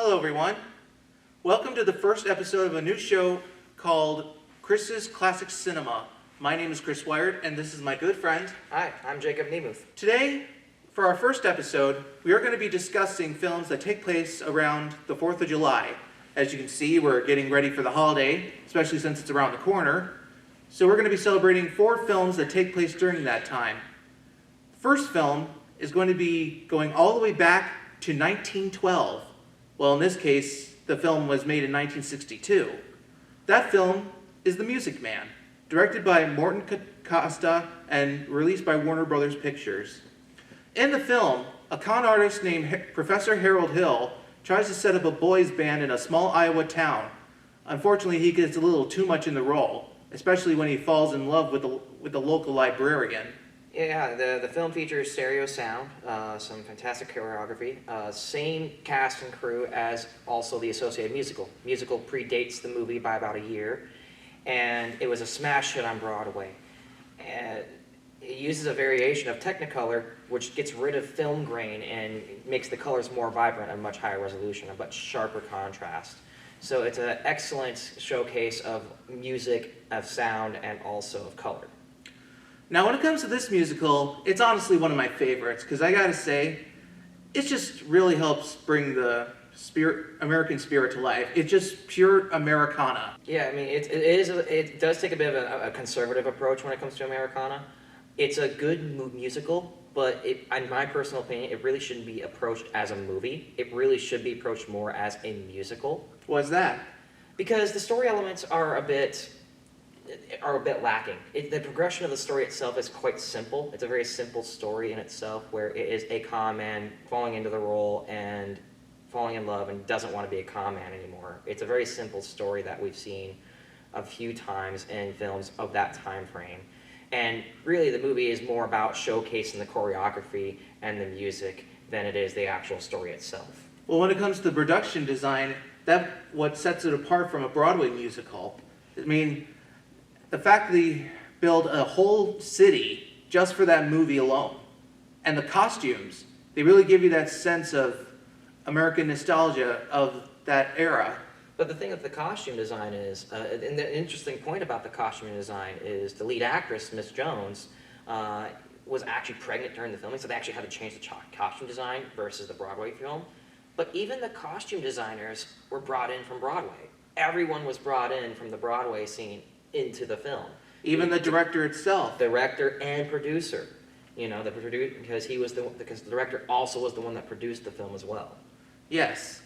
Hello everyone. Welcome to the first episode of a new show called Chris's Classic Cinema. My name is Chris Wired and this is my good friend. Hi, I'm Jacob Niemuth. Today, for our first episode, we are going to be discussing films that take place around the 4th of July. As you can see, we're getting ready for the holiday, especially since it's around the corner. So we're going to be celebrating 4 films that take place during that time. First film is going to be going all the way back to 1912. Well, in this case, the film was made in 1962. That film is The Music Man, directed by Morton Costa and released by Warner Brothers Pictures. In the film, a con artist named Professor Harold Hill tries to set up a boys' band in a small Iowa town. Unfortunately, he gets a little too much in the role, especially when he falls in love with the local librarian. Yeah, the film features stereo sound, some fantastic choreography, same cast and crew as also the associated musical. Musical predates the movie by about a year, and it was a smash hit on Broadway. And it uses a variation of Technicolor, which gets rid of film grain and makes the colors more vibrant and much higher resolution, a much sharper contrast. So it's an excellent showcase of music, of sound, and also of color. Now, when it comes to this musical, it's honestly one of my favorites, because I gotta say, it just really helps bring the American spirit to life. It's just pure Americana. Yeah, I mean, it does take a bit of a conservative approach when it comes to Americana. It's a good musical, but in my personal opinion, it really shouldn't be approached as a movie. It really should be approached more as a musical. What's that? Because the story elements are a bit lacking. The progression of the story itself is quite simple. It's a very simple story in itself, where it is a con man falling into the role and falling in love and doesn't want to be a con man anymore. It's a very simple story that we've seen a few times in films of that time frame. And really the movie is more about showcasing the choreography and the music than it is the actual story itself. Well, when it comes to production design, that's what sets it apart from a Broadway musical. I mean, the fact that they build a whole city just for that movie alone. And the costumes, they really give you that sense of American nostalgia of that era. But the thing with the costume design is, and the interesting point about the costume design is the lead actress, Miss Jones, was actually pregnant during the filming, so they actually had to change the costume design versus the Broadway film. But even the costume designers were brought in from Broadway. Everyone was brought in from the Broadway scene into the film. Even the director itself. Director and producer. You know, because the director also was the one that produced the film as well. Yes.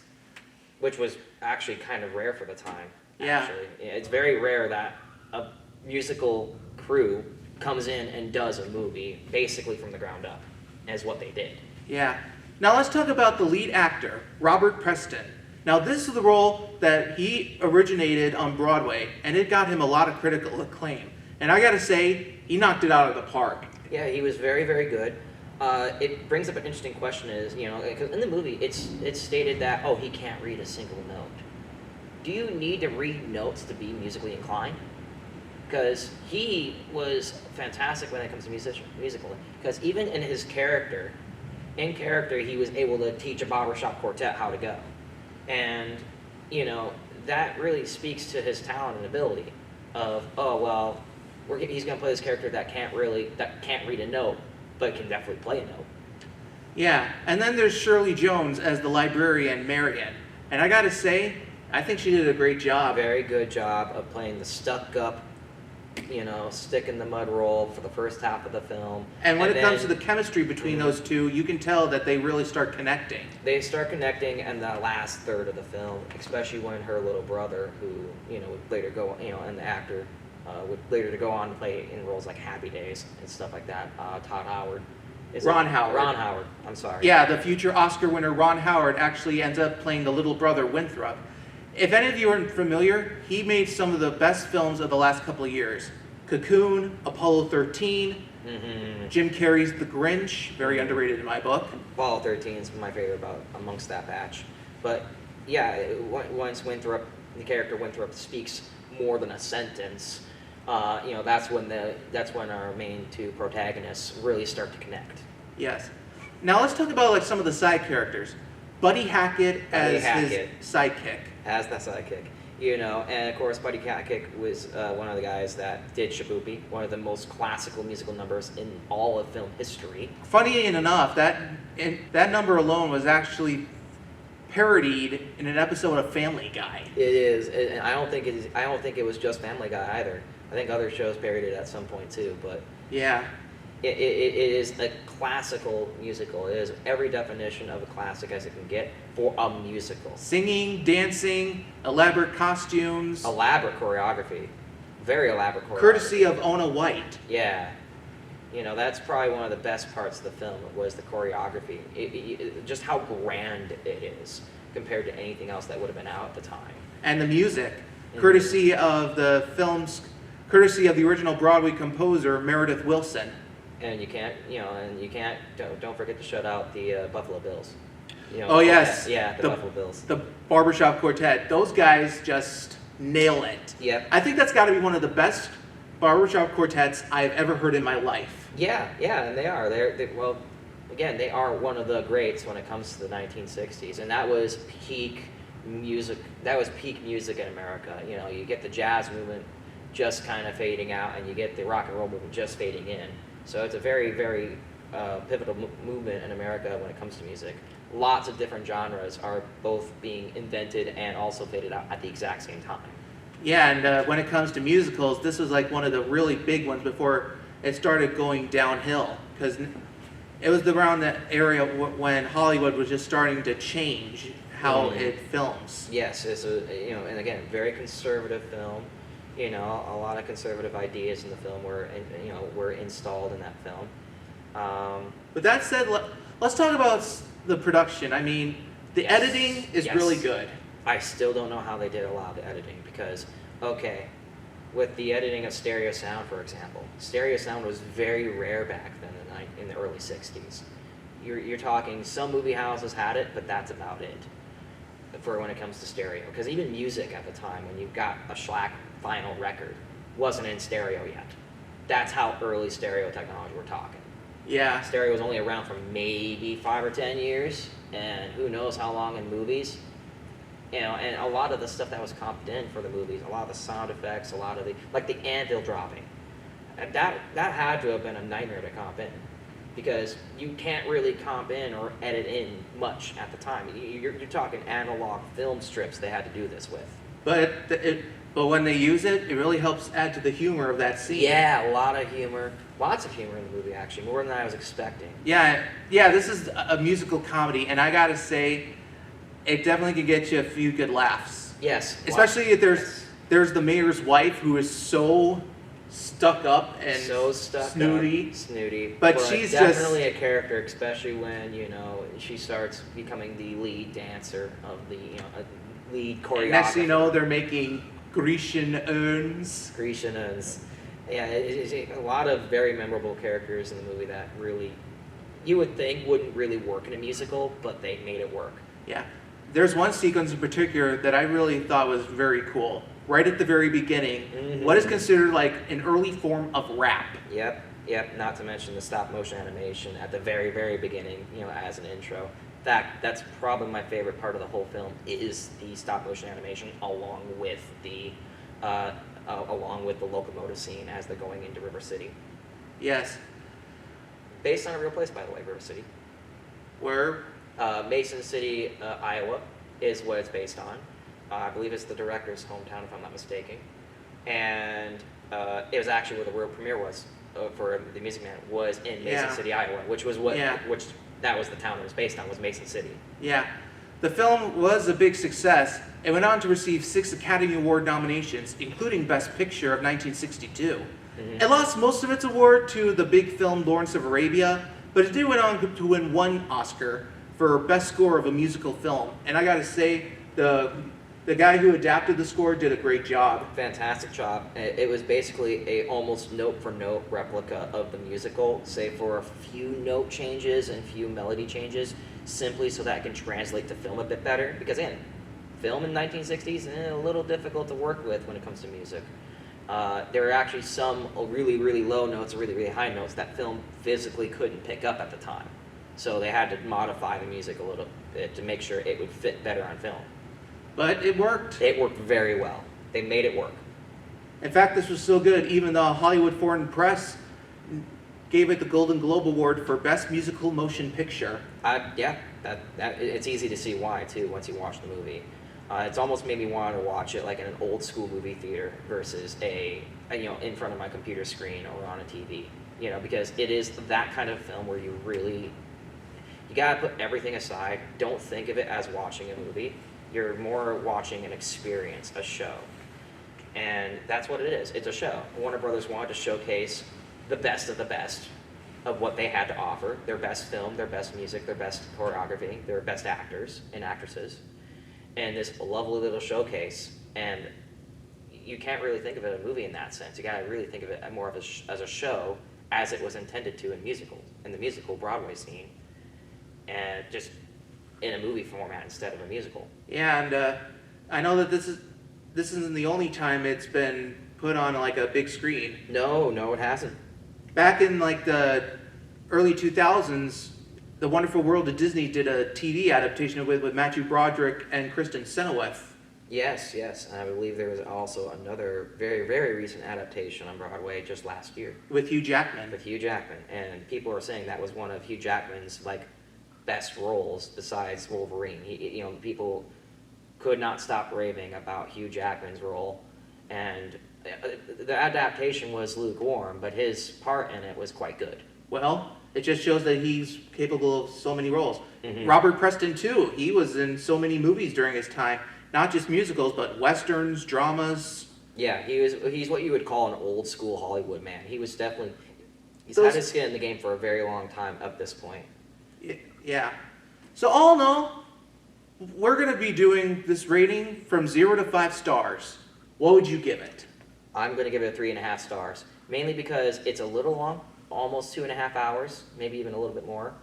Which was actually kind of rare for the time. Yeah. Actually. It's very rare that a musical crew comes in and does a movie basically from the ground up, as what they did. Yeah. Now let's talk about the lead actor, Robert Preston. Now this is the role that he originated on Broadway, and it got him a lot of critical acclaim. And I gotta say, he knocked it out of the park. Yeah, he was very, very good. It brings up an interesting question is, you know, because in the movie it's stated that, oh, he can't read a single note. Do you need to read notes to be musically inclined? Because he was fantastic when it comes to musical. Because even in his character, he was able to teach a barbershop quartet how to go. And, you know, that really speaks to his talent and ability of, oh, well, he's going to play this character that can't read a note, but can definitely play a note. Yeah, and then there's Shirley Jones as the librarian, Marion. And I gotta say, I think she did a great job. Very good job of playing the stuck-up, you know, stick in the mud role for the first half of the film. And when it comes to the chemistry between those two, you can tell that they really start connecting. They start connecting in the last third of the film, especially when her little brother, who, you know, would later go, you know, and the actor would later to go on to play in roles like Happy Days and stuff like that. Todd Howard. Ron Howard. Ron Howard, I'm sorry. Yeah, the future Oscar winner Ron Howard actually ends up playing the little brother Winthrop. If any of you aren't familiar, he made some of the best films of the last couple of years. Cocoon, Apollo 13, Jim Carrey's The Grinch, very underrated in my book. Apollo 13 is my favorite amongst that batch. But yeah, once the character Winthrop speaks more than a sentence, you know, that's when our main two protagonists really start to connect. Yes. Now let's talk about like some of the side characters. Buddy Hackett Buddy as Hackett. his sidekick. As the sidekick. You know, and of course, Buddy Hackett was one of the guys that did Shaboopy, one of the most classical musical numbers in all of film history. Funny enough, that number alone was actually parodied in an episode of Family Guy. It is, and I don't think it was just Family Guy either. I think other shows parodied it at some point too. But Yeah. it is a classical musical. It is every definition of a classic as it can get for a musical. Singing, dancing, elaborate costumes, Elaborate choreography, very elaborate choreography. courtesy of Ona White. Yeah. You know, that's probably one of the best parts of the film was the choreography. Just how grand it is compared to anything else that would have been out at the time. And the music, courtesy of the original Broadway composer Meredith Willson. And you can't, don't forget to shut out the Buffalo Bills. You know, Oh yes, yeah, the Buffalo Bills. the barbershop quartet. Those guys just nail it. Yep. I think that's got to be one of the best barbershop quartets I've ever heard in my life. Yeah, and they are. Well, again, they are one of the greats when it comes to the 1960s, and that was peak music. That was peak music in America. You know, you get the jazz movement just kind of fading out, and you get the rock and roll movement just fading in. So it's a very, very pivotal movement in America when it comes to music. Lots of different genres are both being invented and also faded out at the exact same time. Yeah, and when it comes to musicals, this was like one of the really big ones before it started going downhill, because it was around that area when Hollywood was just starting to change how it films. Yes, it's and again, very conservative film. You know, a lot of conservative ideas in the film were installed in that film. With that said, let's talk about the production. I mean, the editing is really good. I still don't know how they did a lot of the editing because, okay, with the editing of stereo sound, for example, stereo sound was very rare back then in the early 60s. You're talking some movie houses had it, but that's about it for when it comes to stereo. Because even music at the time, when you got a Schlack vinyl record, wasn't in stereo yet. That's how early stereo technology we're talking. Yeah. Stereo was only around for maybe 5 or 10 years, and who knows how long in movies. You know, and a lot of the stuff that was comped in for the movies, a lot of the sound effects, a lot of the anvil dropping, that had to have been a nightmare to comp in, because you can't really comp in or edit in much at the time. You're talking analog film strips they had to do this with. But when they use it, it really helps add to the humor of that scene. Yeah, a lot of humor, lots of humor in the movie actually, more than I was expecting. Yeah, this is a musical comedy, and I gotta say, it definitely can get you a few good laughs. Yes. Especially if there's the mayor's wife who is so stuck up and snooty. But she's definitely a character, especially when she starts becoming the lead dancer of the lead choreographer. And next thing you know, they're making Grecian urns. Yeah, it's a lot of very memorable characters in the movie that really you would think wouldn't really work in a musical, but they made it work. Yeah. There's one sequence in particular that I really thought was very cool. Right at the very beginning, what is considered like an early form of rap. Yep. Not to mention the stop motion animation at the very, very beginning, as an intro. That's probably my favorite part of the whole film is the stop motion animation along with the locomotive scene as they're going into River City. Yes. Based on a real place, by the way, River City. Where? Mason City, Iowa, is what it's based on. I believe it's the director's hometown, if I'm not mistaken. And it was actually where the world premiere was for The Music Man, was in Mason City, Iowa, which that was the town it was based on, was Mason City. Yeah. The film was a big success. It went on to receive 6 Academy Award nominations, including Best Picture of 1962. It lost most of its award to the big film Lawrence of Arabia, but it did went on to win 1 Oscar for Best Score of a Musical Film. And I gotta say, the guy who adapted the score did a great job. Fantastic job. It was basically a almost note-for-note replica of the musical, save for a few note changes and few melody changes, simply so that it can translate to film a bit better. Because again, film in the 1960s, a little difficult to work with when it comes to music. There are actually some really, really low notes, really, really high notes that film physically couldn't pick up at the time. So they had to modify the music a little bit to make sure it would fit better on film. But it worked. It worked very well. They made it work. In fact, this was so good, even the Hollywood Foreign Press gave it the Golden Globe Award for Best Musical Motion Picture. Yeah, it's easy to see why too once you watch the movie. It's almost made me want to watch it like in an old school movie theater versus in front of my computer screen or on a TV. Because it is that kind of film where you gotta put everything aside. Don't think of it as watching a movie. You're more watching an experience, a show. And that's what it is. It's a show. Warner Brothers wanted to showcase the best of what they had to offer. Their best film, their best music, their best choreography, their best actors and actresses. And this lovely little showcase. And you can't really think of it as a movie in that sense. You gotta really think of it more of as a show as it was intended to in the musical Broadway scene. And just in a movie format instead of a musical. Yeah, and I know that this isn't the only time it's been put on like a big screen. No, it hasn't. Back in like the early 2000s, The Wonderful World of Disney did a TV adaptation of it with Matthew Broderick and Kristen Chenoweth. Yes, and I believe there was also another very, very recent adaptation on Broadway just last year. With Hugh Jackman. And people are saying that was one of Hugh Jackman's best roles besides Wolverine. People could not stop raving about Hugh Jackman's role, and the adaptation was lukewarm, but his part in it was quite good. Well, it just shows that he's capable of so many roles. Mm-hmm. Robert Preston too. He was in so many movies during his time, not just musicals, but westerns, dramas. Yeah, he's what you would call an old school Hollywood man. He's had his skin in the game for a very long time up this point. Yeah. So all in all, we're going to be doing this rating from 0 to 5 stars. What would you give it? I'm going to give it 3.5 stars, mainly because it's a little long, almost 2.5 hours, maybe even a little bit more.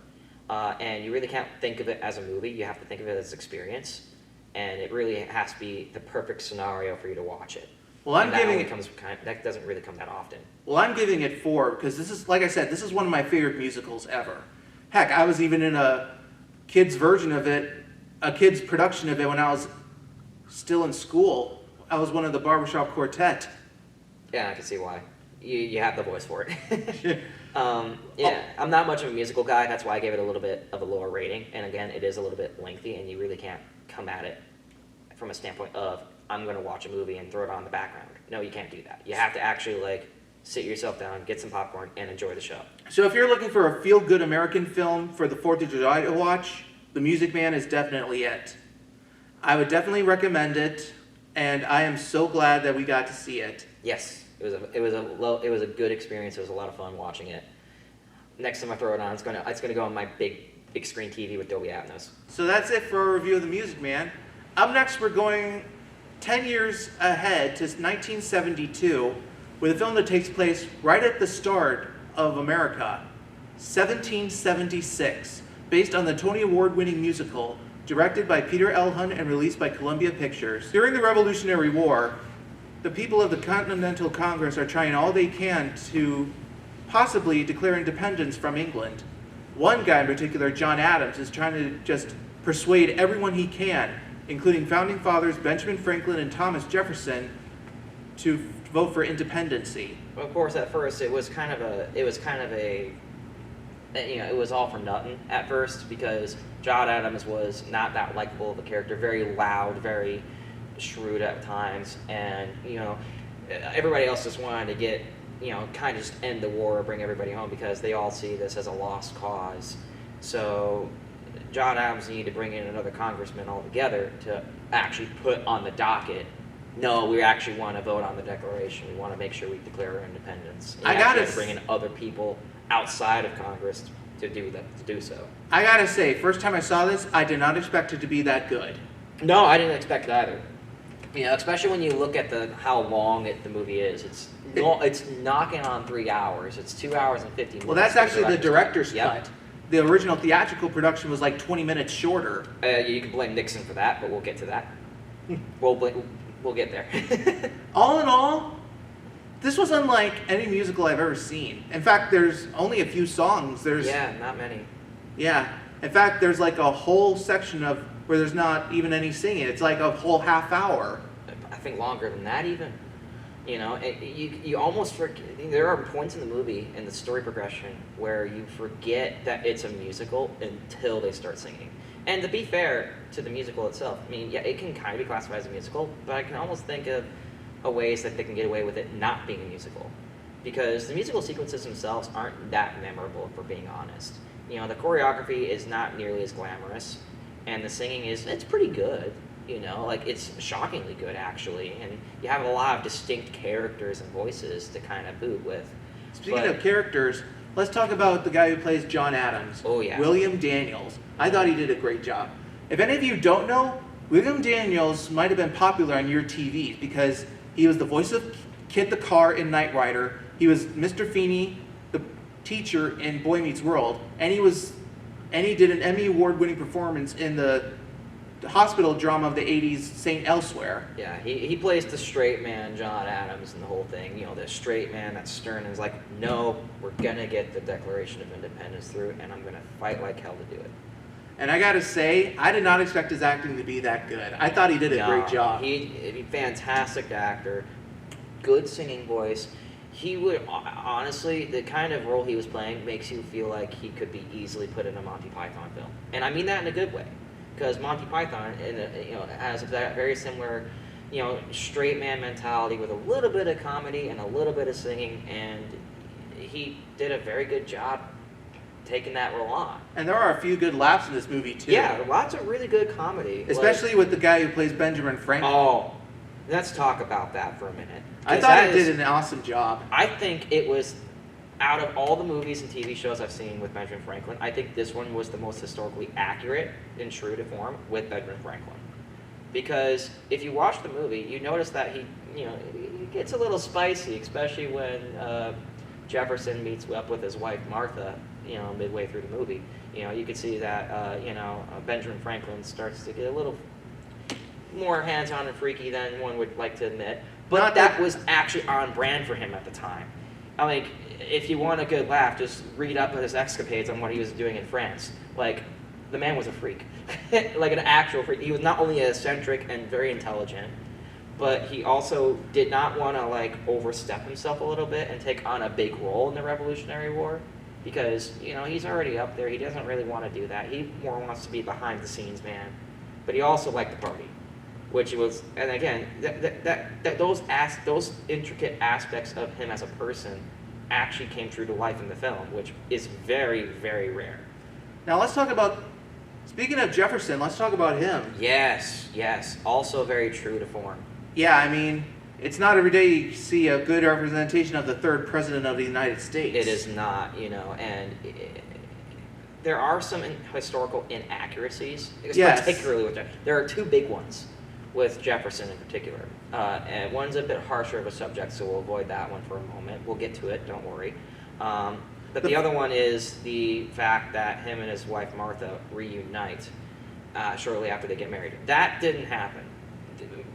And you really can't think of it as a movie. You have to think of it as an experience. And it really has to be the perfect scenario for you to watch it. Well, that doesn't really come that often. Well, I'm giving it 4 because this is, like I said, this is one of my favorite musicals ever. Heck, I was even in a kid's version of it, a kid's production of it when I was still in school. I was one of the barbershop quartet. Yeah, I can see why. You have the voice for it. I'm not much of a musical guy. That's why I gave it a little bit of a lower rating. And again, it is a little bit lengthy, and you really can't come at it from a standpoint of, I'm going to watch a movie and throw it on the background. No, you can't do that. You have to actually sit yourself down, get some popcorn, and enjoy the show. So if you're looking for a feel-good American film for the 4th of July to watch, The Music Man is definitely it. I would definitely recommend it, and I am so glad that we got to see it. Yes, it was a good experience. It was a lot of fun watching it. Next time I throw it on, it's gonna go on my big screen TV with Dolby Atmos. So that's it for our review of The Music Man. Up next, we're going 10 years ahead to 1972 with a film that takes place right at the start of America, 1776, based on the Tony Award-winning musical, directed by Peter L. Hunt and released by Columbia Pictures. During the Revolutionary War, the people of the Continental Congress are trying all they can to possibly declare independence from England. One guy in particular, John Adams, is trying to just persuade everyone he can, including founding fathers Benjamin Franklin and Thomas Jefferson, to vote for independency. Well, of course, at first it was all for nothing at first, because John Adams was not that likable of a character, very loud, very shrewd at times, and everybody else just wanted to get, kind of just end the war or bring everybody home because they all see this as a lost cause. So John Adams needed to bring in another congressman altogether to actually put on the docket, no, we actually want to vote on the Declaration. We want to make sure we declare our independence. And I gotta bring in other people outside of Congress to do so. I gotta say, first time I saw this, I did not expect it to be that good. No, I didn't expect it either. Especially when you look at how long the movie is. It's knocking on 3 hours. It's 2 hours and 50 minutes. Well, that's actually the director's Yep. cut. The original theatrical production was like 20 minutes shorter. You can blame Nixon for that, but we'll get to that. We'll get there. All in all, this was unlike any musical I've ever seen. In fact, there's only a few songs. Yeah, not many. Yeah. In fact, there's like a whole section of where there's not even any singing. It's like a whole half hour. I think longer than that even. You know, you almost forget. There are points in the movie and the story progression where you forget that it's a musical until they start singing. And to be fair to the musical itself, I mean, yeah, it can kind of be classified as a musical, but I can almost think of ways that they can get away with it not being a musical, because the musical sequences themselves aren't that memorable, if we're being honest. You know, the choreography is not nearly as glamorous, and the singing it's pretty good. You know, like it's shockingly good actually, and you have a lot of distinct characters and voices to kind of boot with. Speaking of characters, let's talk about the guy who plays John Adams. Oh yeah, William Daniels. I thought he did a great job. If any of you don't know, William Daniels might have been popular on your TVs because he was the voice of Kid the Car in Knight Rider. He was Mr. Feeney, the teacher in Boy Meets World, and he did an Emmy Award-winning performance in the hospital drama of the 80s, St. Elsewhere. Yeah, he plays the straight man, John Adams, and the whole thing. You know, the straight man that's stern and is like, no, we're gonna get the Declaration of Independence through, and I'm gonna fight like hell to do it. And I gotta say, I did not expect his acting to be that good. I thought he did a great job. He's a fantastic actor, good singing voice. He would, honestly, the kind of role he was playing makes you feel like he could be easily put in a Monty Python film. And I mean that in a good way. Because Monty Python, has that very similar, straight man mentality with a little bit of comedy and a little bit of singing, and he did a very good job taking that role on. And there are a few good laughs in this movie too. Yeah, lots of really good comedy, especially with the guy who plays Benjamin Franklin. Oh, let's talk about that for a minute. I thought he did an awesome job. I think it was, out of all the movies and TV shows I've seen with Benjamin Franklin, I think this one was the most historically accurate and true to form with Benjamin Franklin. Because if you watch the movie, you notice that he gets a little spicy, especially when Jefferson meets up with his wife Martha, midway through the movie. You can see that, Benjamin Franklin starts to get a little more hands-on and freaky than one would like to admit. But that was actually on brand for him at the time. I mean, if you want a good laugh, just read up on his escapades on what he was doing in France. Like, the man was a freak. Like an actual freak. He was not only eccentric and very intelligent, but he also did not want to, overstep himself a little bit and take on a big role in the Revolutionary War. Because, he's already up there. He doesn't really want to do that. He more wants to be behind the scenes man. But he also liked the party. Which was, and again, those intricate aspects of him as a person actually came true to life in the film, which is very, very rare. Now let's talk about, speaking of Jefferson, let's talk about him. Yes, also very true to form. Yeah, I mean, it's not every day you see a good representation of the third president of the United States. It is not, and there are some historical inaccuracies, particularly with Jefferson. There are two big ones with Jefferson in particular. And one's a bit harsher of a subject, so we'll avoid that one for a moment. We'll get to it, don't worry. But the other one is the fact that him and his wife Martha reunite shortly after they get married. That didn't happen.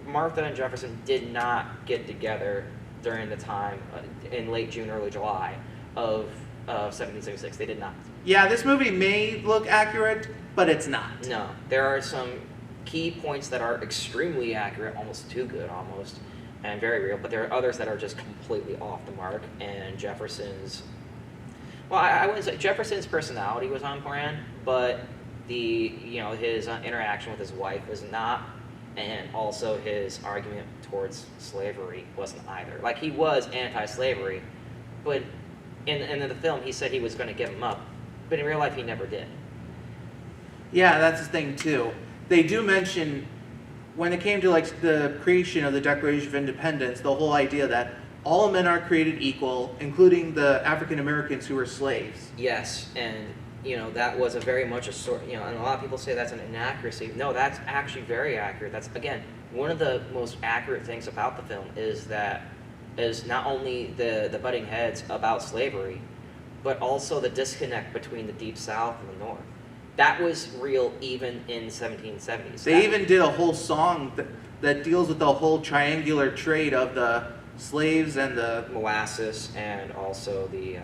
Martha and Jefferson did not get together during the time in late June, early July of 1776. They did not. Yeah, this movie may look accurate, but it's not. No, there are some key points that are extremely accurate, almost too good almost, and very real, but there are others that are just completely off the mark, and Jefferson's, well, I wouldn't say Jefferson's personality was on brand, but his interaction with his wife was not, and also his argument towards slavery wasn't either. Like, he was anti-slavery, but in the film he said he was going to give him up, but in real life he never did. Yeah, that's the thing too. They do mention, when it came to the creation of the Declaration of Independence, the whole idea that all men are created equal, including the African Americans who were slaves. Yes, and that was a very much a sort. And a lot of people say that's an inaccuracy. No, that's actually very accurate. That's, again, one of the most accurate things about the film is not only the butting heads about slavery, but also the disconnect between the Deep South and the North. That was real even in 1770s. They even did a whole song that deals with the whole triangular trade of the slaves and the molasses, and also the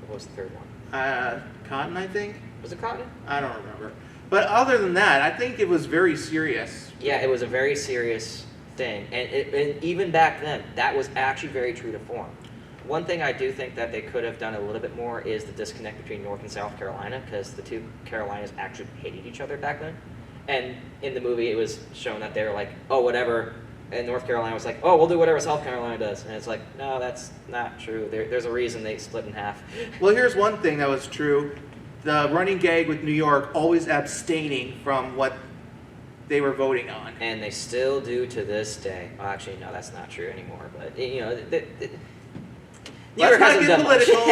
what was the third one? Cotton, I think. Was it Cotton? I don't remember. But other than that, I think it was very serious. Yeah, it was a very serious thing, and even back then, that was actually very true to form. One thing I do think that they could have done a little bit more is the disconnect between North and South Carolina, because the two Carolinas actually hated each other back then. And in the movie, it was shown that they were like, oh, whatever. And North Carolina was like, oh, we'll do whatever South Carolina does. And it's like, no, that's not true. There's a reason they split in half. Well, here's one thing that was true. The running gag with New York always abstaining from what they were voting on. And they still do to this day. Well, actually, no, that's not true anymore. But, you know, Let's not get political.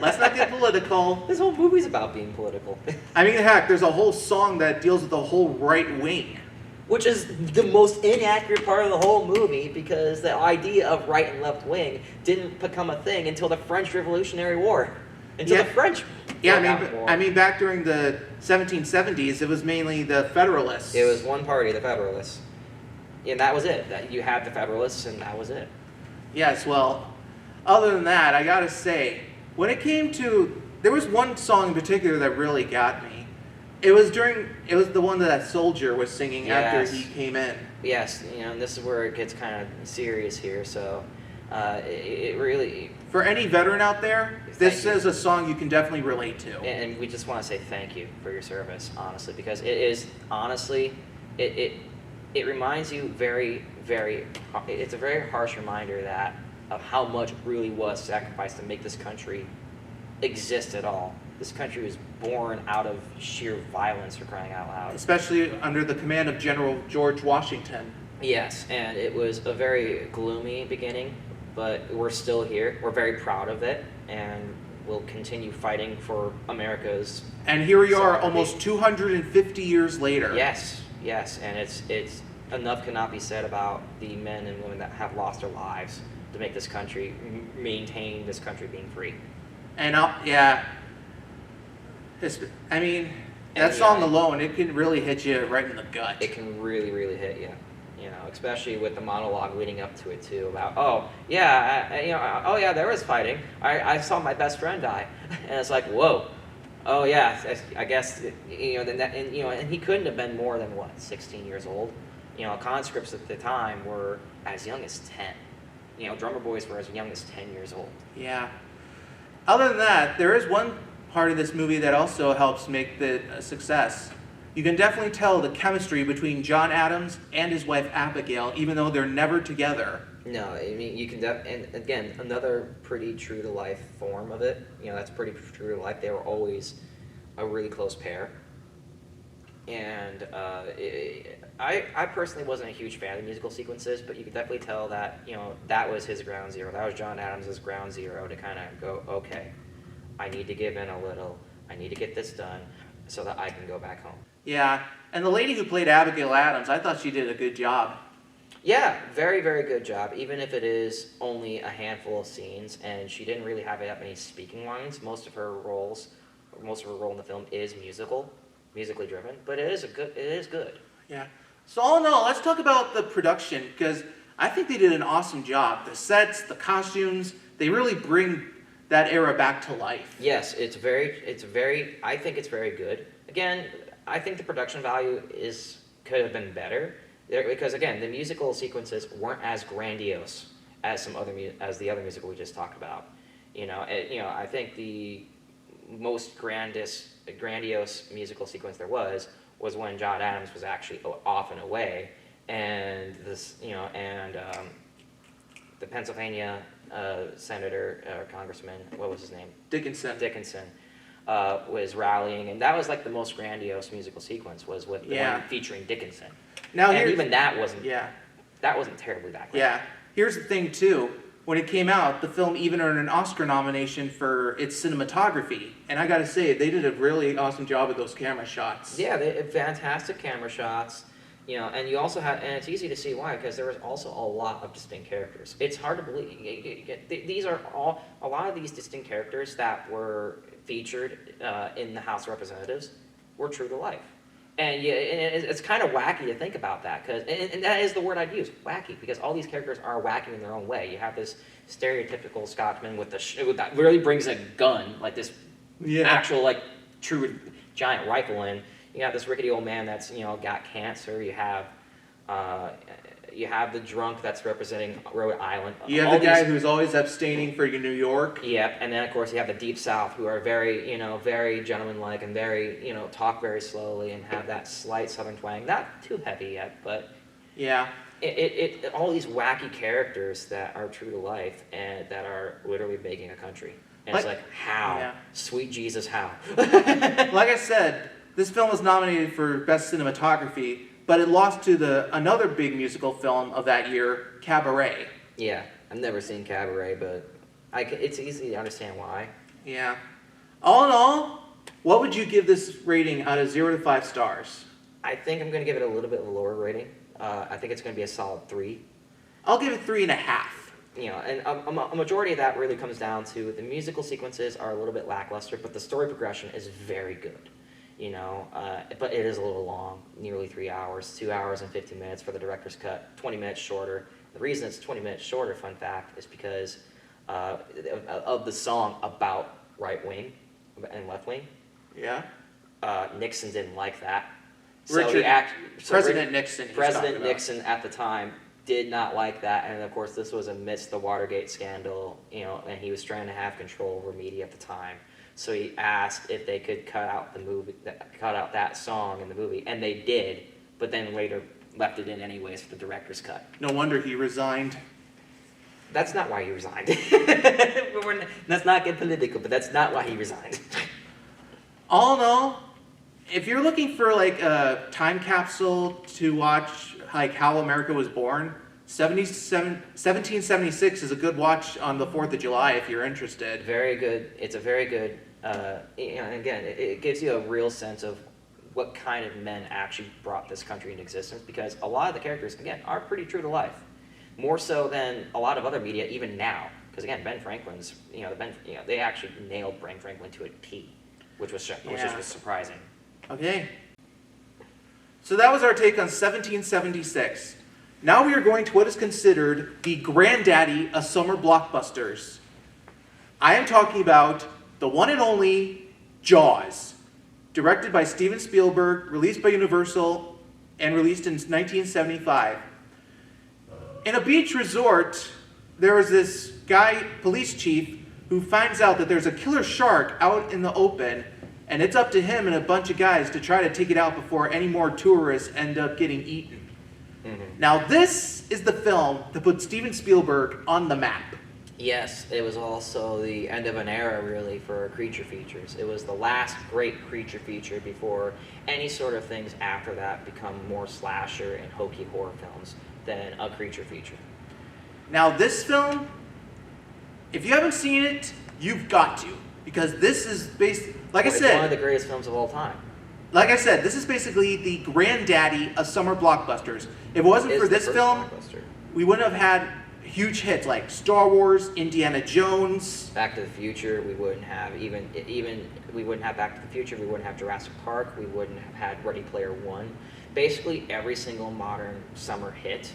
Let's not get political. This whole movie's about being political. I mean, heck, there's a whole song that deals with the whole right wing. Which is the most inaccurate part of the whole movie, because the idea of right and left wing didn't become a thing until the French Revolutionary War. Until the French. I mean, back during the 1770s, it was mainly the Federalists. It was one party, the Federalists, and that was it. That you had the Federalists, and that was it. Yes, well, other than that, I gotta say, when it came to, there was one song in particular that really got me. It was the one that soldier was singing after he came in. Yes, you know, and this is where it gets kind of serious here. So, it really. For any veteran out there, this is a song you can definitely relate to. And we just want to say thank you for your service, honestly, because it is honestly, it reminds you it's a very harsh reminder of how much really was sacrificed to make this country exist at all. This country was born out of sheer violence, for crying out loud. Especially under the command of General George Washington. Yes, and it was a very gloomy beginning, but we're still here. We're very proud of it, and we'll continue fighting for America's. And here we are, almost 250 years later. Yes, and it's enough cannot be said about the men and women that have lost their lives to make this country maintain this country being free. And I mean, that song alone, it can really hit you right in the gut. It can really, really hit you. You know, especially with the monologue leading up to it too, about oh yeah, there was fighting. I saw my best friend die, and it's like whoa, oh yeah, I guess you know and he couldn't have been more than 16 years old. You know, conscripts at the time were as young as 10. You know, drummer boys were as young as 10 years old. Yeah. Other than that, there is one part of this movie that also helps make the success. You can definitely tell the chemistry between John Adams and his wife Abigail, even though they're never together. No, I mean, you can and again, another pretty true to life form of it. You know, that's pretty true to life. They were always a really close pair. And I personally wasn't a huge fan of the musical sequences, but you could definitely tell that, you know, that was his ground zero. That was John Adams' ground zero to kind of go, okay, I need to give in a little. I need to get this done so that I can go back home. Yeah, and the lady who played Abigail Adams, I thought she did a good job. Yeah, very, very good job, even if it is only a handful of scenes, and she didn't really have that many speaking lines. Most of her role in the film is musically driven, but it is good. Yeah. So all in all, let's talk about the production, because I think they did an awesome job. The sets, the costumes, they really bring that era back to life. Yes, I think it's very good. Again, I think the production value could have been better, because again, the musical sequences weren't as grandiose as the other musical we just talked about. You know, I think the most grandiose musical sequence there was when John Adams was actually off and away, and the Pennsylvania senator, congressman, what was his name? Dickinson was rallying, and that was like the most grandiose musical sequence, was with the one featuring Dickinson. Now, and even that wasn't terribly that great. Yeah. Here's the thing too. When it came out, the film even earned an Oscar nomination for its cinematography, and I gotta say, they did a really awesome job with those camera shots. Yeah, they fantastic camera shots. You know, and you also had, and it's easy to see why, because there was also a lot of distinct characters. It's hard to believe. A lot of these distinct characters that were featured in the House of Representatives were true to life. And it's kind of wacky to think about that, and that is the word I'd use, wacky, because all these characters are wacky in their own way. You have this stereotypical Scotsman that really brings a gun, like this actual, like, true giant rifle in. You got this rickety old man that's got cancer. You have the drunk that's representing Rhode Island. You have the guy who's always abstaining for New York. Yep, and then of course you have the Deep South, who are very, very gentlemanlike and very, talk very slowly and have that slight Southern twang. Not too heavy yet, but yeah, it all these wacky characters that are true to life and that are literally making a country. And it's like, how? Yeah. Sweet Jesus, how? Like I said, this film was nominated for Best Cinematography, but it lost to another big musical film of that year, Cabaret. Yeah, I've never seen Cabaret, but it's easy to understand why. Yeah. All in all, what would you give this rating out of 0 to 5 stars? I think I'm going to give it a little bit of a lower rating. I think it's going to be a solid 3. I'll give it 3.5. And a majority of that really comes down to the musical sequences are a little bit lackluster, but the story progression is very good. But it is a little long, nearly 3 hours, 2 hours and 15 minutes for the director's cut, 20 minutes shorter. The reason it's 20 minutes shorter, fun fact, is because of the song about right wing and left wing. Yeah. Nixon didn't like that. President Nixon. President Nixon at the time did not like that, and of course this was amidst the Watergate scandal, and he was trying to have control over media at the time. So he asked if they could cut out that song in the movie, and they did, but then later left it in anyways for the director's cut. No wonder he resigned. That's not why he resigned. Let's not get political, but that's not why he resigned. All in all, if you're looking for like a time capsule to watch, like how America was born, 1776 is a good watch on the 4th of July if you're interested. Very good. It's a very good, again, it gives you a real sense of what kind of men actually brought this country into existence, because a lot of the characters, again, are pretty true to life. More so than a lot of other media, even now. Because again, Ben Franklin's, they actually nailed Ben Franklin to a T, which was surprising. Okay. So that was our take on 1776. Now we are going to what is considered the granddaddy of summer blockbusters. I am talking about the one and only Jaws, directed by Steven Spielberg, released by Universal, and released in 1975. In a beach resort, there is this guy, police chief, who finds out that there's a killer shark out in the open, and it's up to him and a bunch of guys to try to take it out before any more tourists end up getting eaten. Mm-hmm. Now this is the film that put Steven Spielberg on the map. Yes, it was also the end of an era, really, for creature features. It was the last great creature feature before any sort of things after that become more slasher and hokey horror films than a creature feature. Now this film, if you haven't seen it, you've got to. Because this is It's one of the greatest films of all time. Like I said, this is basically the granddaddy of summer blockbusters. If it wasn't for this film, we wouldn't have had huge hits like Star Wars, Indiana Jones, Back to the Future. We wouldn't have we wouldn't have Back to the Future. We wouldn't have Jurassic Park. We wouldn't have had Ready Player One. Basically, every single modern summer hit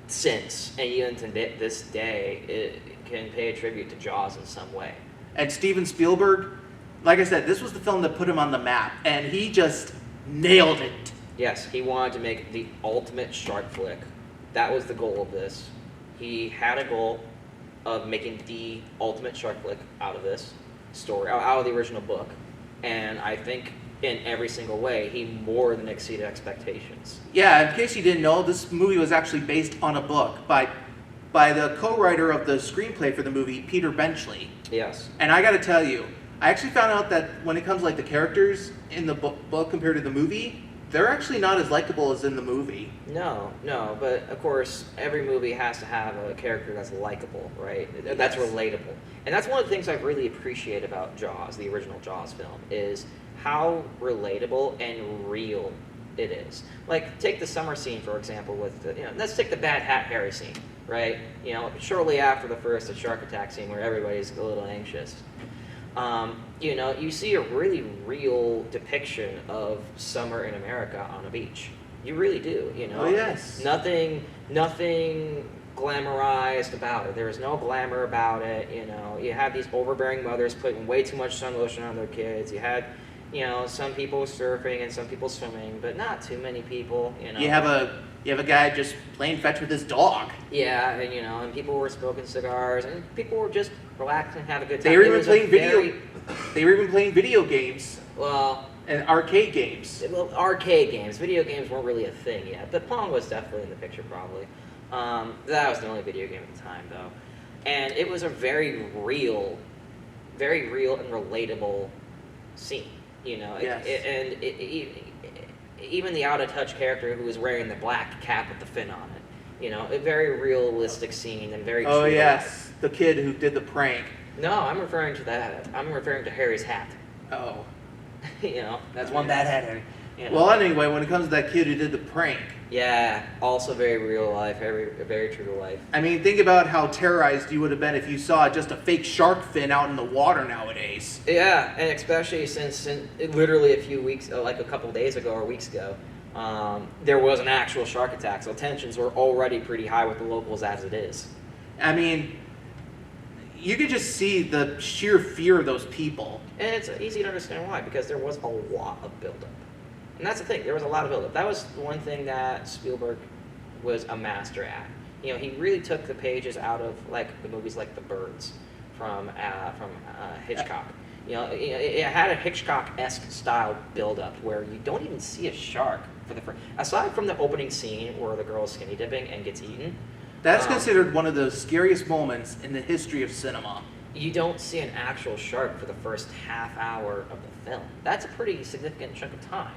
since, and even to this day, it can pay a tribute to Jaws in some way. And Steven Spielberg, like I said, this was the film that put him on the map, and he just nailed it. Yes, he wanted to make the ultimate shark flick. That was the goal of this. He had a goal of making the ultimate shark flick out of this story, out of the original book. And I think in every single way, he more than exceeded expectations. Yeah, in case you didn't know, this movie was actually based on a book by the co-writer of the screenplay for the movie, Peter Benchley. Yes. And I gotta tell you, I actually found out that when it comes to like the characters in the book compared to the movie, they're actually not as likable as in the movie. No, but of course, every movie has to have a character that's likable, right? That's relatable. And that's one of the things I really appreciate about Jaws, the original Jaws film, is how relatable and real it is. Like, take the summer scene, for example, with let's take the Bad Hat Harry scene, right? Shortly after the first shark attack scene where everybody's a little anxious. You see a really real depiction of summer in America on a beach. You really do, Oh, yes. Nothing glamorized about it. There is no glamour about it, You have these overbearing mothers putting way too much sun lotion on their kids. You had, You know, some people surfing and some people swimming, but not too many people. You know. You have a guy just playing fetch with his dog. Yeah, and you know, and people were smoking cigars, and people were just relaxing and having a good time. They were even playing They were even playing video games. Well. And arcade games. Well, arcade games. Video games weren't really a thing yet, but Pong was definitely in the picture probably. That was the only video game at the time, though. And it was a very real and relatable scene, you know. Yes. Even the out-of-touch character who was wearing the black cap with the fin on it, you know, a very realistic scene and very true. Oh, yes. The kid who did the prank. No, I'm referring to that. I'm referring to Harry's hat. Oh. You know, that's one bad hat, Harry. You know. Well, anyway, when it comes to that kid who did the prank. Yeah, also very real life, very true to life. I mean, think about how terrorized you would have been if you saw just a fake shark fin out in the water nowadays. Yeah, and especially since literally a few weeks, like a couple days ago or weeks ago, there was an actual shark attack. So tensions were already pretty high with the locals as it is. I mean, you could just see the sheer fear of those people. And it's easy to understand why, because there was a lot of buildup. And that's the thing, there was a lot of buildup. That was one thing that Spielberg was a master at. You know, he really took the pages out of like the movies like The Birds from Hitchcock. You know, it had a Hitchcock-esque style buildup where you don't even see a shark for the first. Aside from the opening scene where the girl is skinny dipping and gets eaten. That's considered one of the scariest moments in the history of cinema. You don't see an actual shark for the first half hour of the film. That's a pretty significant chunk of time.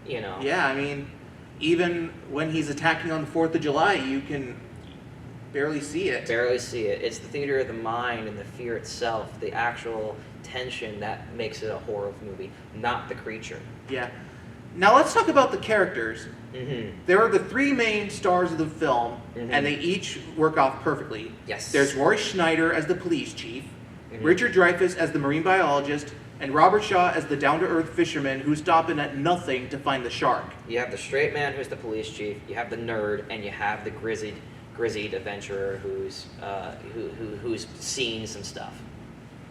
You know. Yeah, I mean, even when he's attacking on the 4th of July, you can barely see it. Barely see it. It's the theater of the mind and the fear itself, the actual tension that makes it a horror movie, not the creature. Yeah. Now let's talk about the characters. Mm-hmm. There are the three main stars of the film, Mm-hmm. and they each work off perfectly. Yes. There's Roy Schneider as the police chief, Mm-hmm. Richard Dreyfuss as the marine biologist, and Robert Shaw as the down-to-earth fisherman who's stopping at nothing to find the shark. You have the straight man who's the police chief, you have the nerd, and you have the grizzled adventurer who's seen some stuff.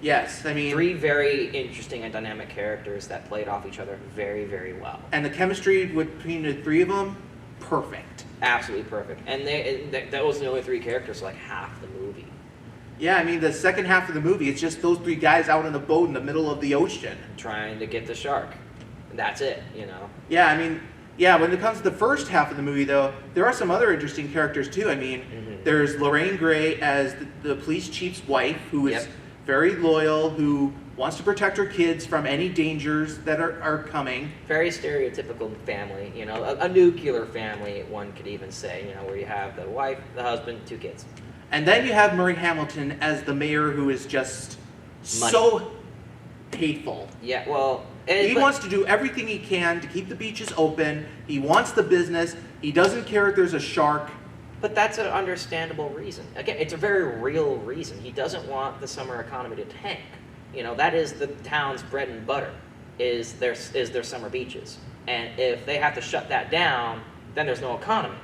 Yes, I mean... Three very interesting and dynamic characters that played off each other very, very well. And the chemistry between the three of them, perfect. Absolutely perfect. And that was the only three characters, like half the movie. Yeah, I mean, the second half of the movie, it's just those three guys out in a boat in the middle of the ocean. Trying to get the shark. That's it, you know. Yeah, I mean, yeah, when it comes to the first half of the movie, though, there are some other interesting characters, too. I mean, there's Lorraine Gray as the police chief's wife, who is very loyal, who wants to protect her kids from any dangers that are coming. Very stereotypical family, you know, a nuclear family, one could even say, you know, where you have the wife, the husband, 2 kids. And then you have Murray Hamilton as the mayor, who is just so hateful. Yeah, well... He wants to do everything he can to keep the beaches open. He wants the business. He doesn't care if there's a shark. But that's an understandable reason. Again, it's a very real reason. He doesn't want the summer economy to tank. You know, that is the town's bread and butter, is their summer beaches. And if they have to shut that down, then there's no economy.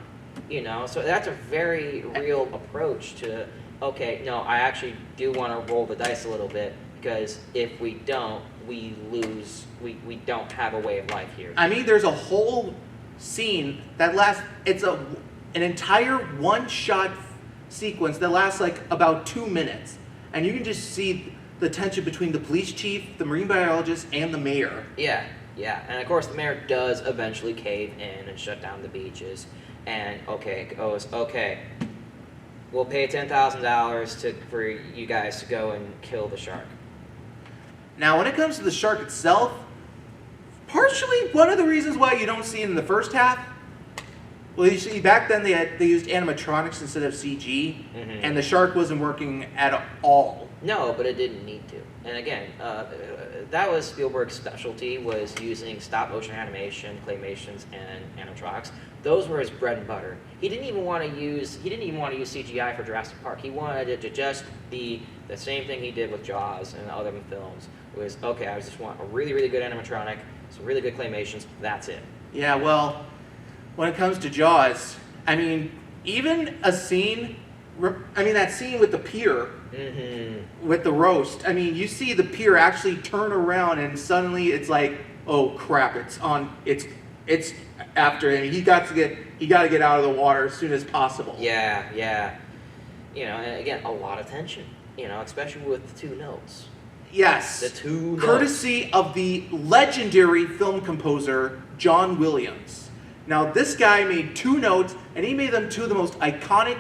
You know, so that's a very real approach to, okay, no, I actually do want to roll the dice a little bit, because if we don't, we lose, we don't have a way of life here. I mean, there's a whole scene that lasts, it's an entire one-shot sequence that lasts like about 2 minutes. And you can just see the tension between the police chief, the marine biologist, and the mayor. Yeah, and of course the mayor does eventually cave in and shut down the beaches. And it goes, okay, we'll pay $10,000 for you guys to go and kill the shark. Now, when it comes to the shark itself, partially one of the reasons why you don't see it in the first half, well, you see, back then they used animatronics instead of CG, and the shark wasn't working at all. No, but it didn't need to. And again, that was Spielberg's specialty, was using stop-motion animation, claymations, and animatronics. Those were his bread and butter. He didn't even want to use CGI for Jurassic Park. He wanted it to just be the same thing he did with Jaws and other films. It was, okay, I just want a really, really good animatronic, some really good claymations, that's it. Yeah, well, when it comes to Jaws, I mean, even a scene, that scene with the pier, with the roast. I mean, you see the pier actually turn around, and suddenly it's like, oh crap! It's on. It's after him. He got to get out of the water as soon as possible. Yeah, yeah. And again, a lot of tension. Especially with the two notes. Yes. The two notes. Courtesy of the legendary film composer John Williams. Now, this guy made two notes, and he made them two of the most iconic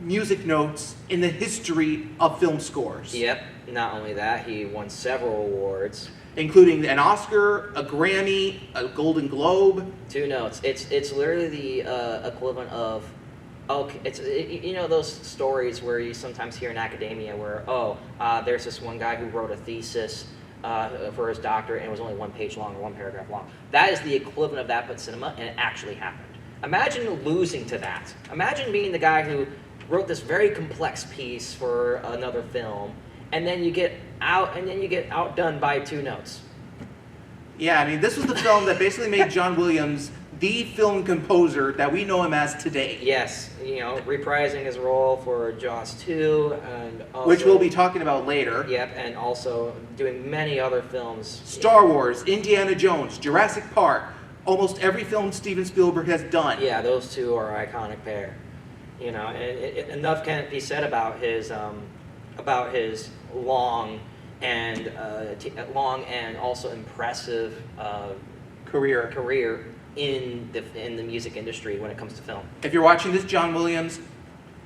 music notes in the history of film scores. Yep. Not only that, he won several awards, including an Oscar, a Grammy, a Golden Globe. Two notes. It's literally the equivalent of, it's those stories where you sometimes hear in academia where there's this one guy who wrote a thesis for his doctorate and it was only one page long or one paragraph long. That is the equivalent of that but cinema, and it actually happened. Imagine losing to that. Imagine being the guy who wrote this very complex piece for another film, and then you get outdone by two notes. Yeah, I mean, this was the film that basically made John Williams the film composer that we know him as today. Yes, reprising his role for Jaws 2, and also, which we'll be talking about later. Yep, and also doing many other films. Star Wars, Indiana Jones, Jurassic Park, almost every film Steven Spielberg has done. Yeah, those two are an iconic pair. And enough can't be said about his long and also impressive career in the music industry when it comes to film. If you're watching this, John Williams,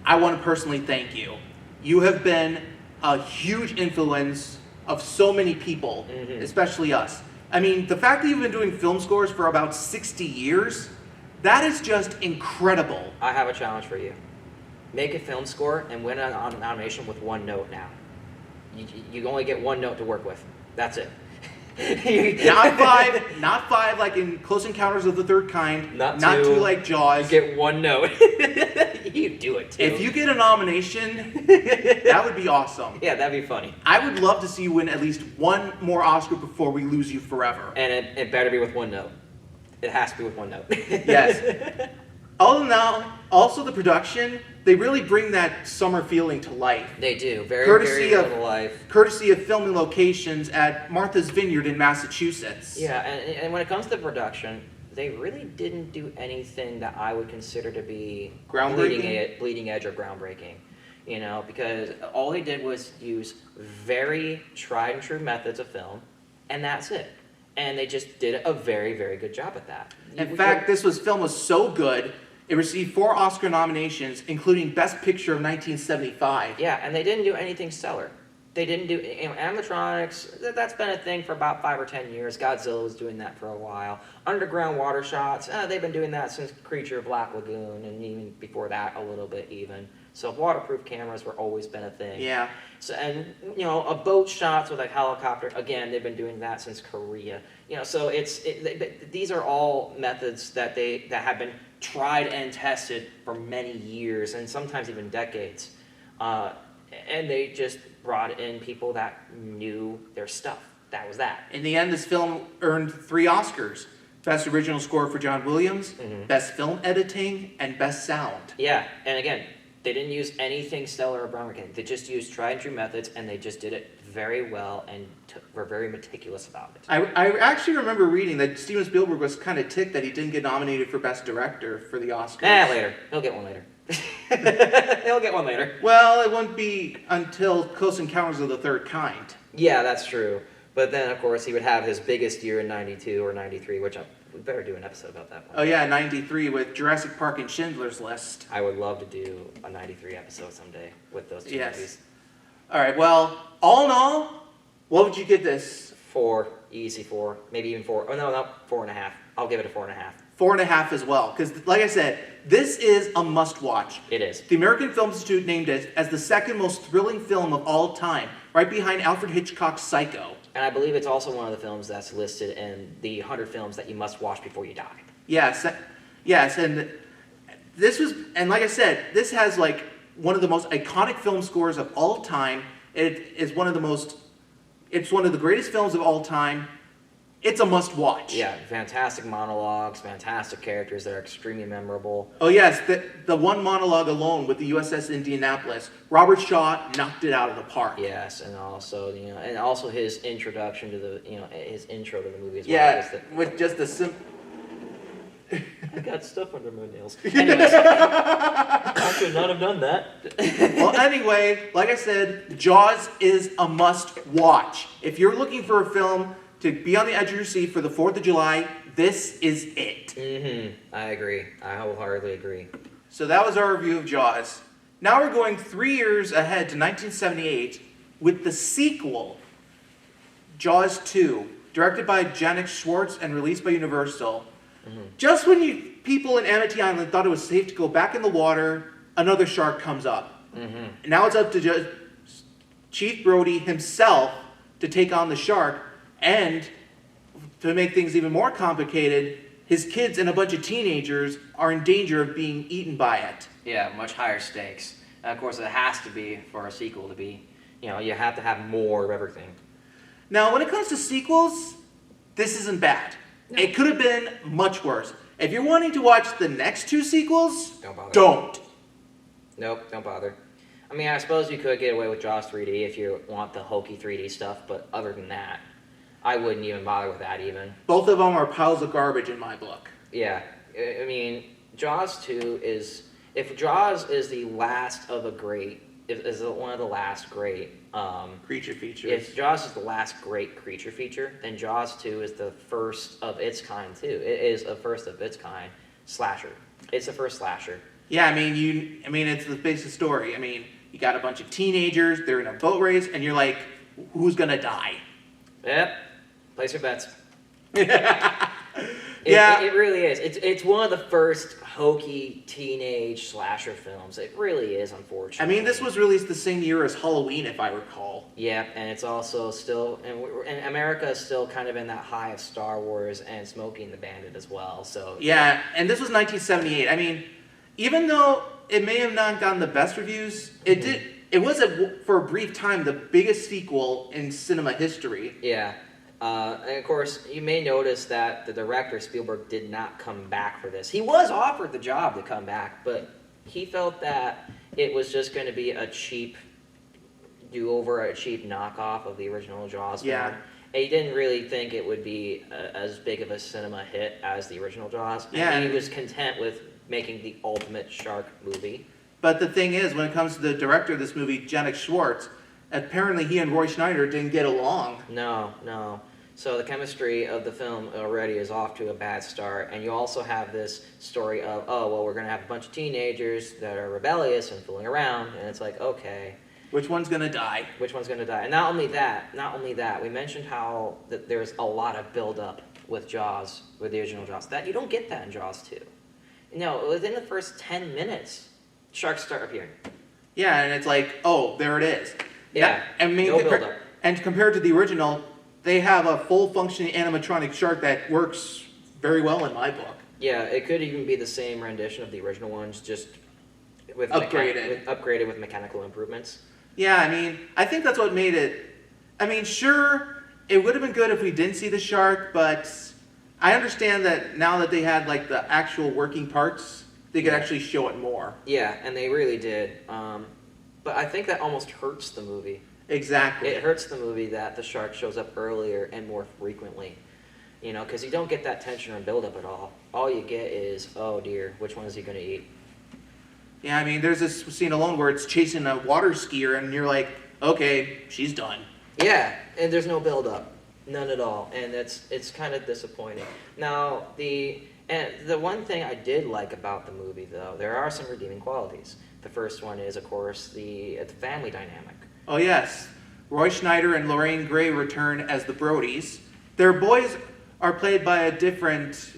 I want to personally thank you. You have been a huge influence of so many people, especially us. I mean, the fact that you've been doing film scores for about 60 years, that is just incredible. I have a challenge for you. Make a film score and win a nomination with one note now. You only get one note to work with. That's it. not five like in Close Encounters of the Third Kind. Not two like Jaws. You get one note. You do it too. If you get a nomination, that would be awesome. Yeah, that'd be funny. I would love to see you win at least one more Oscar before we lose you forever. And it better be with one note. It has to be with one note. Yes. Other than that, also the production, they really bring that summer feeling to life. They do. Very little life. Courtesy of filming locations at Martha's Vineyard in Massachusetts. Yeah, and when it comes to production, they really didn't do anything that I would consider to be bleeding edge or groundbreaking. Because all they did was use very tried and true methods of film, and that's it. And they just did a very, very good job at that. In fact, this film was so good, it received 4 Oscar nominations, including Best Picture of 1975. Yeah, and they didn't do anything stellar. They didn't do animatronics. That's been a thing for about 5 or 10 years. Godzilla was doing that for a while. Underground water shots. They've been doing that since Creature of Black Lagoon, and even before that a little bit even. So waterproof cameras were always been a thing. Yeah. So a boat shots with a helicopter. Again, they've been doing that since Korea. So these are all methods that have been tried and tested for many years and sometimes even decades. And they just brought in people that knew their stuff. That was that. In the end, this film earned 3 Oscars. Best Original Score for John Williams, Best Film Editing, and Best Sound. Yeah, and again, they didn't use anything stellar or groundbreaking. They just used tried and true methods, and they just did it very well and were very meticulous about it. I actually remember reading that Steven Spielberg was kind of ticked that he didn't get nominated for Best Director for the Oscars. Later. He'll get one later. He'll get one later. Well, it won't be until Close Encounters of the Third Kind. Yeah, that's true. But then, of course, he would have his biggest year in 92 or 93, which we better do an episode about that one. Oh, yeah, 93 with Jurassic Park and Schindler's List. I would love to do a 93 episode someday with those two movies. All right, well, all in all, what would you give this? 4, easy 4, maybe even 4. Oh, no, 4.5. I'll give it a 4.5. 4.5 as well, because like I said, this is a must-watch. It is. The American Film Institute named it as the second most thrilling film of all time, right behind Alfred Hitchcock's Psycho. And I believe it's also one of the films that's listed in the 100 films that you must watch before you die. Yes, and this was, and like I said, this has like one of the most iconic film scores of all time. It's one of the greatest films of all time. it's a must-watch. Yeah, fantastic monologues, fantastic characters that are extremely memorable. Oh yes, the one monologue alone with the USS Indianapolis, Robert Shaw knocked it out of the park. Yes, and also his introduction to the his intro to the movie as well. Yeah, with just a simple. I got stuff under my nails. Anyways, I should not have done that. Well, anyway, like I said, Jaws is a must-watch. If you're looking for a film to be on the edge of your seat for the 4th of July, this is it. I agree. I wholeheartedly agree. So that was our review of Jaws. Now we're going 3 years ahead to 1978 with the sequel, Jaws 2, directed by Janik Schwartz and released by Universal. Just when people in Amity Island thought it was safe to go back in the water, another shark comes up. And now it's up to Chief Brody himself to take on the shark, and to make things even more complicated, his kids and a bunch of teenagers are in danger of being eaten by it. Yeah, much higher stakes. And of course, it has to be for a sequel to be, you have to have more of everything. Now, when it comes to sequels, this isn't bad. No. It could have been much worse. If you're wanting to watch the next 2 sequels, don't bother. Don't. Nope, don't bother. I mean, I suppose you could get away with Jaws 3D if you want the hokey 3D stuff, but other than that, I wouldn't even bother with that even. Both of them are piles of garbage in my book. Yeah, I mean, Jaws 2 is... If Jaws is the last of a great... is one of the last great... creature features. If Jaws is the last great creature feature, then Jaws 2 is the first of its kind, too. It is a first of its kind slasher. It's the first slasher. Yeah, I mean, it's the basic story. I mean, you got a bunch of teenagers, they're in a boat race, and you're like, who's gonna die? Yep. Place your bets. Yeah. It really is. It's one of the first hokey teenage slasher films. It really is, unfortunately. I mean, this was released the same year as Halloween, if I recall. Yeah, and it's also still... And America is still kind of in that high of Star Wars and Smokey and the Bandit as well, so... Yeah, and this was 1978. I mean, even though it may have not gotten the best reviews, it did... It was, for a brief time, the biggest sequel in cinema history. Yeah. And of course, you may notice that the director, Spielberg, did not come back for this. He was offered the job to come back, but he felt that it was just going to be a cheap do-over, a cheap knockoff of the original Jaws film. Yeah. And he didn't really think it would be as big of a cinema hit as the original Jaws. Yeah. And he was content with making the ultimate shark movie. But the thing is, when it comes to the director of this movie, Janik Schwartz, apparently he and Roy Schneider didn't get along. No. So the chemistry of the film already is off to a bad start. And you also have this story of, oh, well, we're going to have a bunch of teenagers that are rebellious and fooling around. And it's like, okay. Which one's going to die? Which one's going to die? And not only that, we mentioned how that there's a lot of build-up with Jaws, with the original Jaws. That you don't get that in Jaws 2. Within the first 10 minutes, sharks start appearing. Yeah, and it's like, oh, there it is. Yeah, no build-up. And compared to the original, they have a full functioning animatronic shark that works very well in my book. Yeah, it could even be the same rendition of the original ones, just with upgraded with mechanical improvements. Yeah, I mean, I think that's what made it. I mean, sure, it would have been good if we didn't see the shark, but I understand that now that they had like the actual working parts, they could actually show it more. Yeah, and they really did. But I think that almost hurts the movie. Exactly. It hurts the movie that the shark shows up earlier and more frequently. Because you don't get that tension or build-up at all. All you get is, oh dear, which one is he going to eat? Yeah, I mean, there's this scene alone where it's chasing a water skier, and you're like, okay, she's done. Yeah, and there's no build-up. None at all. And it's kind of disappointing. Now, the one thing I did like about the movie, though, there are some redeeming qualities. The first one is, of course, the family dynamic. Oh, yes. Roy Schneider and Lorraine Gray return as the Brodies. Their boys are played by a different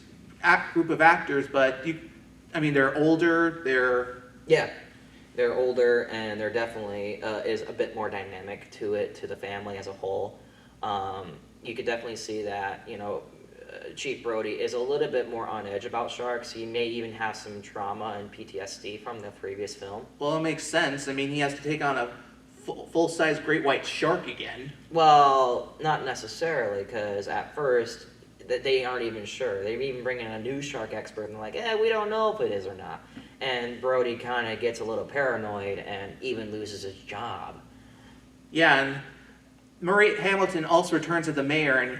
group of actors, but, they're older, Yeah, they're older, and there definitely is a bit more dynamic to it, to the family as a whole. You could definitely see that, Chief Brody is a little bit more on edge about sharks. He may even have some trauma and PTSD from the previous film. Well, it makes sense. I mean, he has to take on a full-size great white shark again. Well, not necessarily, because at first they aren't even sure. They even bring in a new shark expert and they're like, we don't know if it is or not. And Brody kind of gets a little paranoid and even loses his job. Yeah, and Murray Hamilton also returns as the mayor, and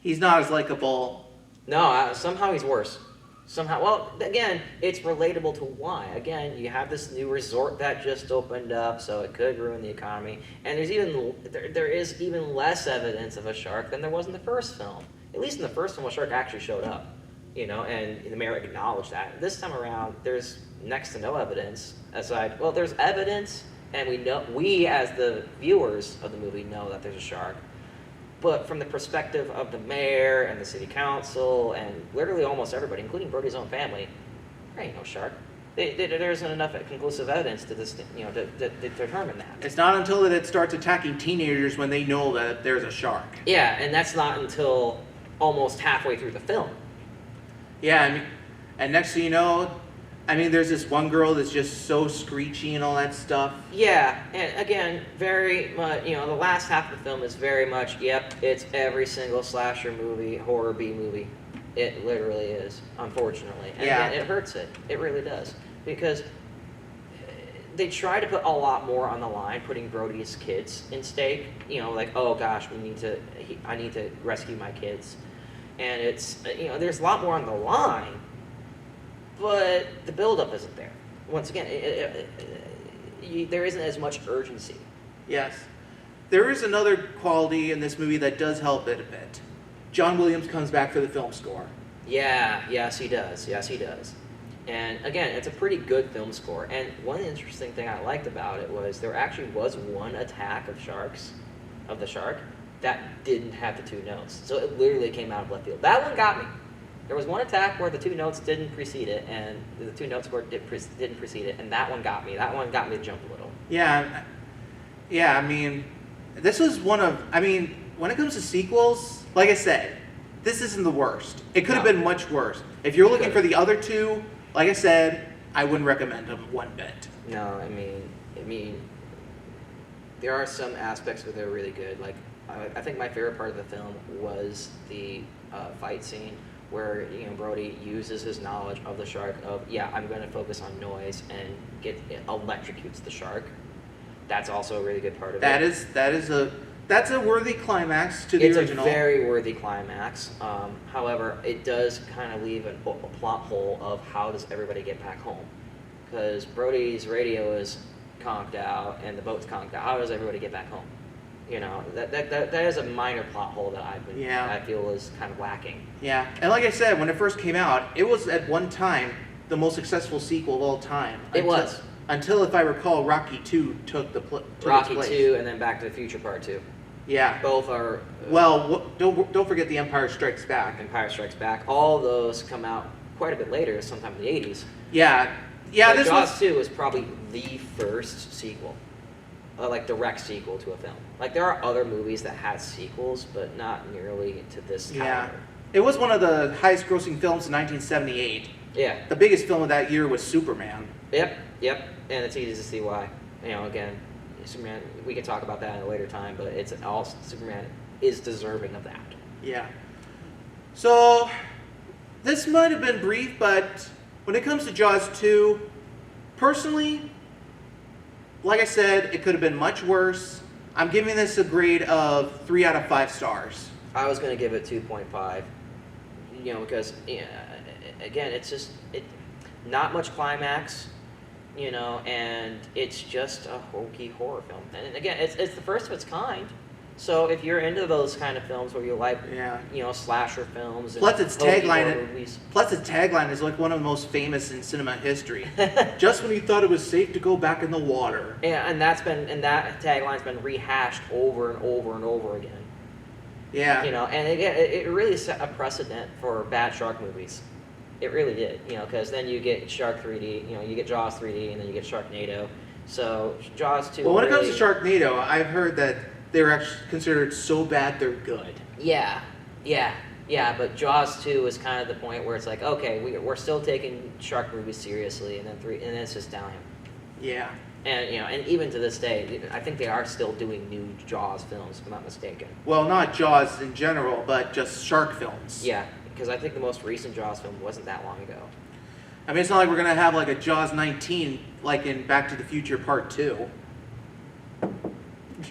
he's not as likable. No, somehow he's worse. Somehow, well, again, it's relatable to why. Again, you have this new resort that just opened up, so it could ruin the economy. And there is even less evidence of a shark than there was in the first film. At least in the first film, a shark actually showed up, and the mayor acknowledged that. This time around, there's next to no evidence aside. Well, there's evidence, and we as the viewers of the movie know that there's a shark. But from the perspective of the mayor and the city council and literally almost everybody, including Brody's own family, there ain't no shark. There isn't enough conclusive evidence to this, to determine that. It's not until it starts attacking teenagers when they know that there's a shark. Yeah, and that's not until almost halfway through the film. Yeah, and next thing you know, there's this one girl that's just so screechy and all that stuff. Yeah, and again, very much, the last half of the film is very much, yep, it's every single slasher movie, horror B movie. It literally is, unfortunately. And yeah. It hurts it. It really does. Because they try to put a lot more on the line, putting Brody's kids in stake. Like, oh gosh, I need to rescue my kids. And it's, there's a lot more on the line. But the buildup isn't there. Once again, there isn't as much urgency. Yes. There is another quality in this movie that does help it a bit. John Williams comes back for the film score. Yeah, yes he does. And again, it's a pretty good film score. And one interesting thing I liked about it was there actually was one attack of the shark, that didn't have the two notes. So it literally came out of left field. That one got me. There was one attack where the two notes didn't precede it, and the two notes where didn't precede it, and that one got me. That one got me to jump a little. Yeah, this was one of, when it comes to sequels, like I said, this isn't the worst. It could have been much worse. If you're looking for the other two, like I said, I wouldn't recommend them one bit. No, there are some aspects where they're really good. Like, I think my favorite part of the film was the fight scene where Brody uses his knowledge of the shark I'm going to focus on noise and electrocutes the shark. That's also a really good part of it. That's a worthy climax to the original. It's a very worthy climax. However, it does kind of leave a plot hole of how does everybody get back home, because Brody's radio is conked out and the boat's conked out. How does everybody get back home? That is a minor plot hole that I feel is kind of lacking. Yeah, and like I said, when it first came out, it was at one time the most successful sequel of all time. Until, if I recall, Rocky 2 took its place. Rocky 2 and then Back to the Future Part 2. Yeah. Both are... don't forget The Empire Strikes Back. Empire Strikes Back. All those come out quite a bit later, sometime in the 80s. Yeah. But Jaws 2 was probably the first sequel. Like direct sequel to a film. Like there are other movies that had sequels, but not nearly to this caliber. It was one of the highest grossing films in 1978. Yeah. The biggest film of that year was Superman. Yep. And it's easy to see why. Again, Superman, we can talk about that at a later time, but Superman is deserving of that. Yeah. So, this might have been brief, but when it comes to Jaws 2, personally, like I said, it could have been much worse. I'm giving this a grade of 3 out of 5 stars. I was going to give it 2.5. Because, again, it's not much climax, and it's just a hokey horror film. And again, it's the first of its kind. So if you're into those kind of films where you like, slasher films, and plus its tagline, movies. Is like one of the most famous in cinema history. Just when you thought it was safe to go back in the water. Yeah, and that tagline's been rehashed over and over and over again. Yeah. And again, it really set a precedent for bad shark movies. It really did, because then you get Shark 3D, you get Jaws 3D, and then you get Sharknado. So Jaws 2. Well, when it comes to Sharknado, I've heard that they're actually considered so bad they're good. Yeah, but Jaws 2 is kind of the point where it's like, okay, we're still taking shark movies seriously, and then it's just downhill. Yeah. And and even to this day, I think they are still doing new Jaws films, if I'm not mistaken. Well, not Jaws in general, but just shark films. Yeah, because I think the most recent Jaws film wasn't that long ago. I mean, it's not like we're gonna have like a Jaws 19 like in Back to the Future Part 2.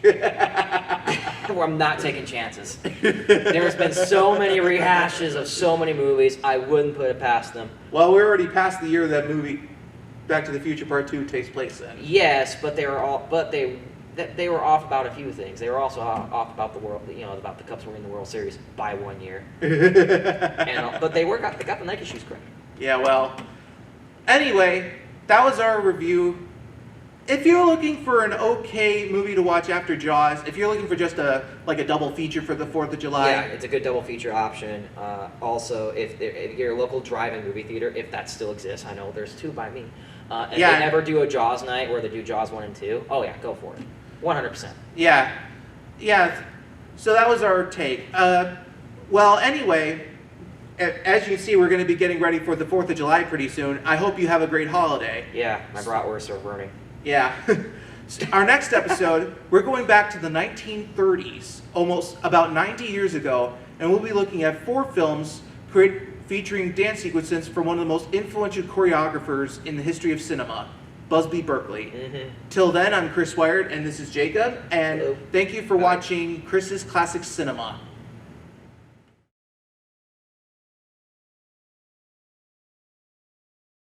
Where I'm not taking chances. There's been so many rehashes of so many movies, I wouldn't put it past them. Well, we're already past the year that movie Back to the Future Part 2 takes place in. Yes, but they were were off about a few things. They were also off about the world, about the Cubs winning the World Series by 1 year. But they got the Nike shoes correct. Yeah, well, anyway, that was our review. If you're looking for an okay movie to watch after Jaws, if you're looking for just a double feature for the 4th of July. Yeah, it's a good double feature option. Also, if your local drive-in movie theater, if that still exists, I know there's 2 by me. If they never do a Jaws night where they do Jaws 1 and 2, oh yeah, go for it. 100%. Yeah. So that was our take. Well, anyway, as you can see, we're going to be getting ready for the 4th of July pretty soon. I hope you have a great holiday. Yeah, my bratwursts are burning. Yeah. Our next episode, we're going back to the 1930s, almost about 90 years ago, and we'll be looking at 4 films featuring dance sequences from one of the most influential choreographers in the history of cinema, Busby Berkeley. Mm-hmm. Till then, I'm Chris Wired, and this is Jacob, and Hello. thank you for Bye. watching Chris's Classic Cinema.